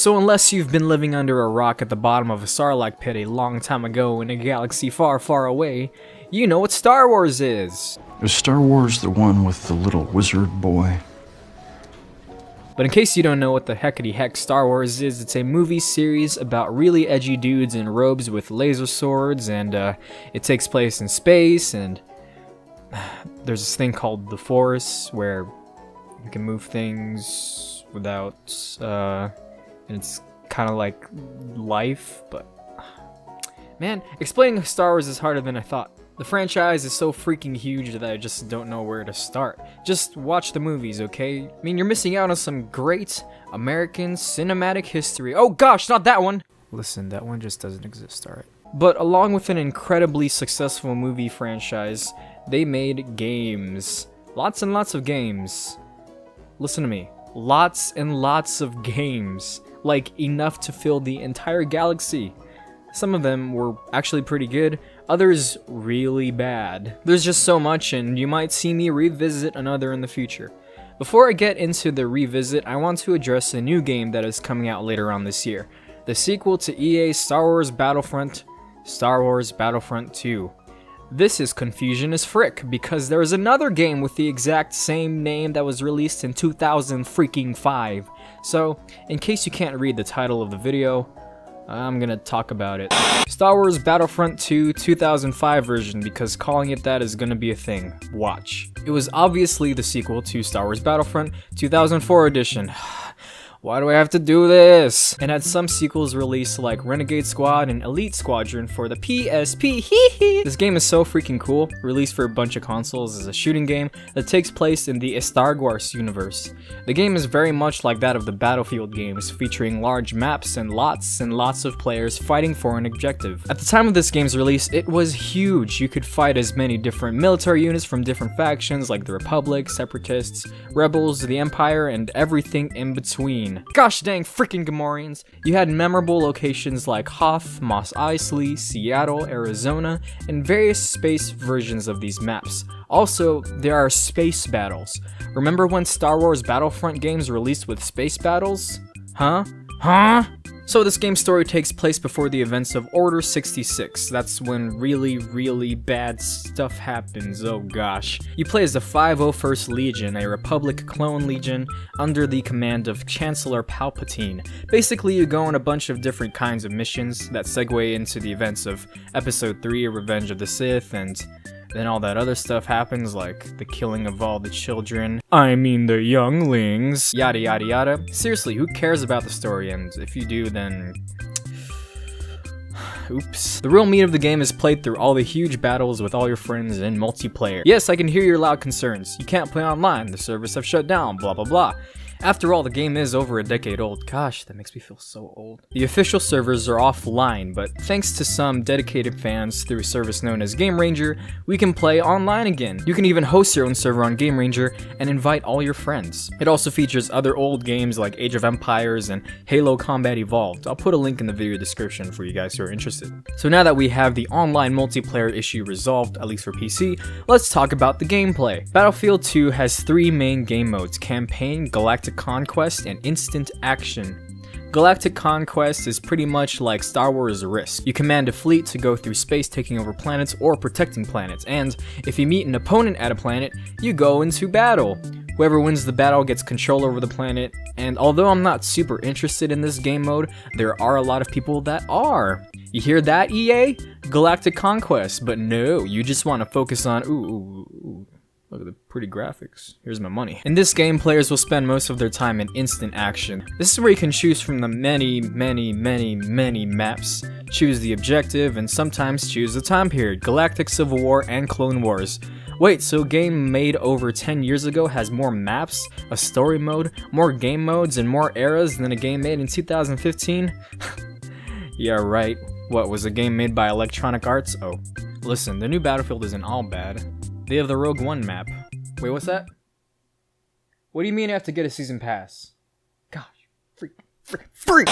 So unless you've been living under a rock at the bottom of a Sarlacc pit a long time ago in a galaxy far, far away, you know what Star Wars is. Is Star Wars the one with the little wizard boy? But in case you don't know what the heckity-heck Star Wars is, it's a movie series about really edgy dudes in robes with laser swords, and it takes place in space, and there's this thing called the Force, where you can move things without, and it's kind of like life, but man, explaining Star Wars is harder than I thought. The franchise is so freaking huge that I just don't know where to start. Just watch the movies, okay? I mean, you're missing out on some great American cinematic history. Oh gosh, not that one! Listen, that one just doesn't exist, alright? But along with an incredibly successful movie franchise, they made games. Lots and lots of games. Listen to me. Lots and lots of games. Like, enough to fill the entire galaxy. Some of them were actually pretty good, others really bad. There's just so much, and you might see me revisit another in the future. Before I get into the revisit, I want to address a new game that is coming out later on this year. The sequel to EA's Star Wars Battlefront 2. This is confusion as frick, because there is another game with the exact same name that was released in 2005. So, in case you can't read the title of the video, I'm gonna talk about it. Star Wars Battlefront 2 2005 version, because calling it that is gonna be a thing. Watch. It was obviously the sequel to Star Wars Battlefront 2004 edition. Why do I have to do this? And had some sequels released like Renegade Squad and Elite Squadron for the PSP. This game is so freaking cool. Released for a bunch of consoles as a shooting game that takes place in the Star Wars universe. The game is very much like that of the Battlefield games, featuring large maps and lots of players fighting for an objective. At the time of this game's release, it was huge. You could fight as many different military units from different factions like the Republic, Separatists, Rebels, the Empire, and everything in between. Gosh dang freaking Gamorreans! You had memorable locations like Hoth, Mos Eisley, Seattle, Arizona, and various space versions of these maps. Also, there are space battles. Remember when Star Wars Battlefront games released with space battles? Huh? So this game's story takes place before the events of Order 66. That's when really bad stuff happens, oh gosh. You play as the 501st Legion, a Republic clone legion under the command of Chancellor Palpatine. Basically, you go on a bunch of different kinds of missions that segue into the events of Episode 3, Revenge of the Sith, and then all that other stuff happens, like the killing of all the children. I mean the younglings. Yada yada yada. Seriously, who cares about the story? And if you do, then oops. The real meat of the game is played through all the huge battles with all your friends in multiplayer. Yes, I can hear your loud concerns. You can't play online, the servers have shut down, blah blah blah. After all, the game is over a decade old. Gosh, that makes me feel so old. The official servers are offline, but thanks to some dedicated fans through a service known as Game Ranger, we can play online again. You can even host your own server on Game Ranger and invite all your friends. It also features other old games like Age of Empires and Halo Combat Evolved. I'll put a link in the video description for you guys who are interested. So now that we have the online multiplayer issue resolved, at least for PC, let's talk about the gameplay. Battlefield 2 has 3 main game modes: Campaign, Galactic Conquest, and Instant Action. Galactic Conquest is pretty much like Star Wars Risk. You command a fleet to go through space taking over planets or protecting planets, and if you meet an opponent at a planet, you go into battle. Whoever wins the battle gets control over the planet, and although I'm not super interested in this game mode, there are a lot of people that are. You hear that, EA? Galactic Conquest, but no, you just want to focus on ooh. Look at the pretty graphics. Here's my money. In this game, players will spend most of their time in instant action. This is where you can choose from the many maps, choose the objective, and sometimes choose the time period: Galactic Civil War and Clone Wars. Wait, so a game made over 10 years ago has more maps, a story mode, more game modes, and more eras than a game made in 2015? Yeah, right. What, was a game made by Electronic Arts? Oh. Listen, the new Battlefield isn't all bad. They have the Rogue One map. Wait, what's that? What do you mean I have to get a season pass? Gosh, free!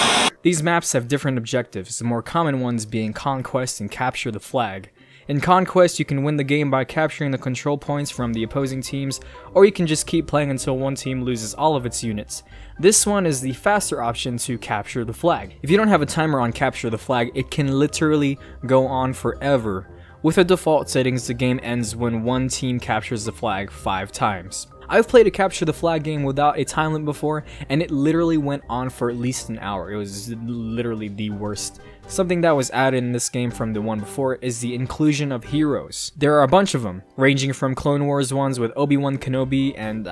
These maps have different objectives, the more common ones being conquest and capture the flag. In Conquest, you can win the game by capturing the control points from the opposing teams, or you can just keep playing until one team loses all of its units. This one is the faster option to capture the flag. If you don't have a timer on capture the flag, it can literally go on forever. With the default settings, the game ends when one team captures the flag 5 times. I've played a capture the flag game without a time limit before, and it literally went on for at least an hour. It was literally the worst. Something that was added in this game from the one before is the inclusion of heroes. There are a bunch of them, ranging from Clone Wars ones with Obi-Wan Kenobi and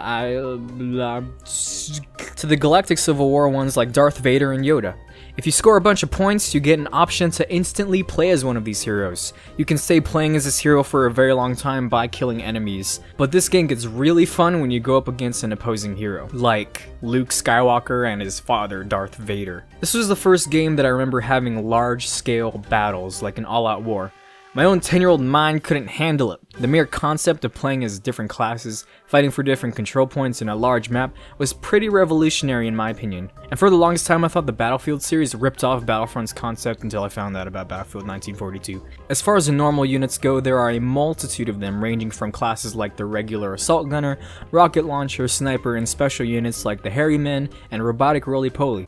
to the Galactic Civil War ones like Darth Vader and Yoda. If you score a bunch of points, you get an option to instantly play as one of these heroes. You can stay playing as this hero for a very long time by killing enemies, but this game gets really fun when you go up against an opposing hero, like Luke Skywalker and his father, Darth Vader. This was the first game that I remember having large-scale battles, like an all-out war. My own 10-year-old mind couldn't handle it. The mere concept of playing as different classes, fighting for different control points in a large map, was pretty revolutionary in my opinion. And for the longest time I thought the Battlefield series ripped off Battlefront's concept until I found out about Battlefield 1942. As far as the normal units go, there are a multitude of them ranging from classes like the regular assault gunner, rocket launcher, sniper, and special units like the hairy men and robotic roly-poly.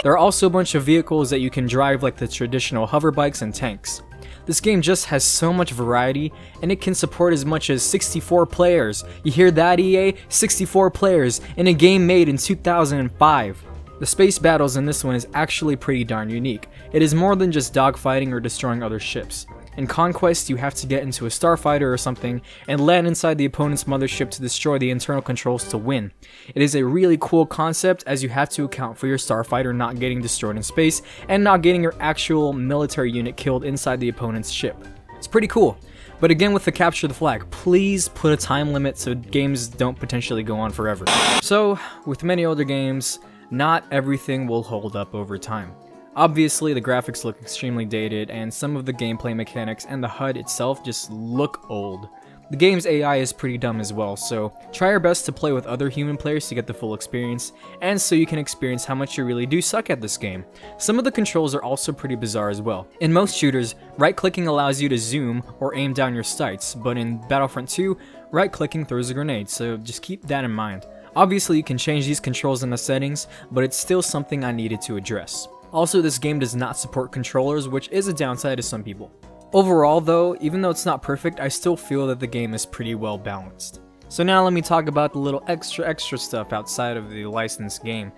There are also a bunch of vehicles that you can drive like the traditional hover bikes and tanks. This game just has so much variety, and it can support as much as 64 players. You hear that, EA? 64 players in a game made in 2005. The space battles in this one is actually pretty darn unique. It is more than just dogfighting or destroying other ships. In Conquest, you have to get into a starfighter or something and land inside the opponent's mothership to destroy the internal controls to win. It is a really cool concept as you have to account for your starfighter not getting destroyed in space and not getting your actual military unit killed inside the opponent's ship. It's pretty cool. But again, with the capture the flag, please put a time limit so games don't potentially go on forever. So, with many older games, not everything will hold up over time. Obviously, the graphics look extremely dated, and some of the gameplay mechanics and the HUD itself just look old. The game's AI is pretty dumb as well, so try your best to play with other human players to get the full experience, and so you can experience how much you really do suck at this game. Some of the controls are also pretty bizarre as well. In most shooters, right-clicking allows you to zoom or aim down your sights, but in Battlefront 2, right-clicking throws a grenade, so just keep that in mind. Obviously, you can change these controls in the settings, but it's still something I needed to address. Also, this game does not support controllers, which is a downside to some people. Overall though, even though it's not perfect, I still feel that the game is pretty well balanced. So now let me talk about the little extra stuff outside of the licensed game.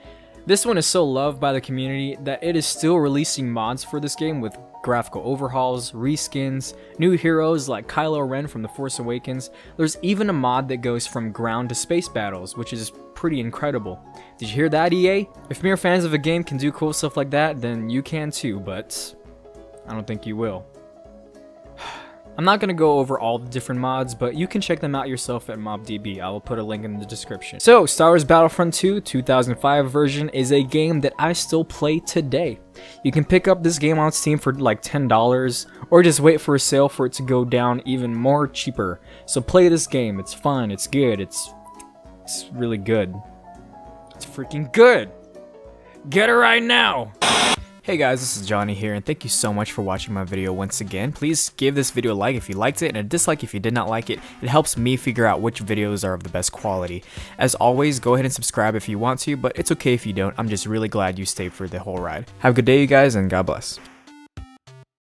This one is so loved by the community that it is still releasing mods for this game with graphical overhauls, reskins, new heroes like Kylo Ren from The Force Awakens. There's even a mod that goes from ground to space battles, which is pretty incredible. Did you hear that, EA? If mere fans of a game can do cool stuff like that, then you can too, but I don't think you will. I'm not going to go over all the different mods, but you can check them out yourself at MobDB. I will put a link in the description. So, Star Wars Battlefront 2 2005 version is a game that I still play today. You can pick up this game on Steam for like $10, or just wait for a sale for it to go down even more cheaper. So play this game, it's fun, it's good, it's really good. It's freaking good! Get it right now! Hey guys, this is Johnny here, and thank you so much for watching my video once again. Please give this video a like if you liked it, and a dislike if you did not like it. It helps me figure out which videos are of the best quality. As always, go ahead and subscribe if you want to, but it's okay if you don't. I'm just really glad you stayed for the whole ride. Have a good day, you guys, and God bless.